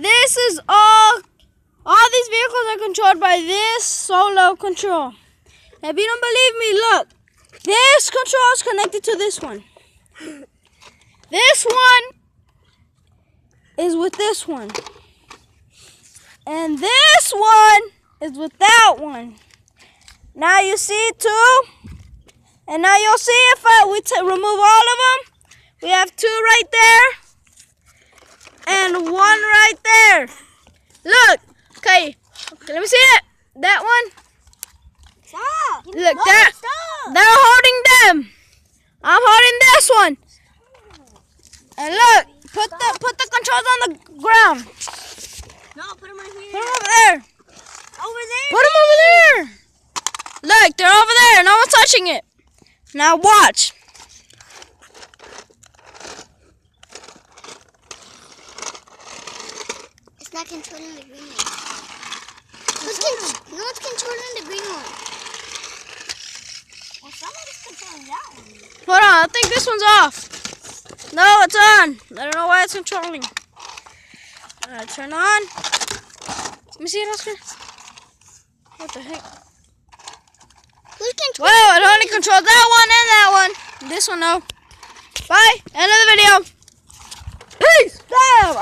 This is all these vehicles are controlled by this solo control. If you don't believe me, look. This control is connected to this one. This one is with this one. And this one is with that one. Now you see two. And now you'll see if we remove all of them. We have two right there. And one right there. Look. Okay, let me see it. That one. Stop. Look, they're holding them. I'm holding this one. And look, put the controls on the ground. No, put them right here. Put them over there. Over there? Put them over there. Look, they're over there. No one's touching it. Now watch. It's not controlling the green one. No one's controlling the green one. Well, somebody's controlling that one. Hold on, I think this one's off. No, it's on. I don't know why it's controlling. Turn on. Let me see it, Oscar. What the heck? Who's controlling? Well, it only controls that one and that one. This one, no. Bye. End of the video. Peace. Bam.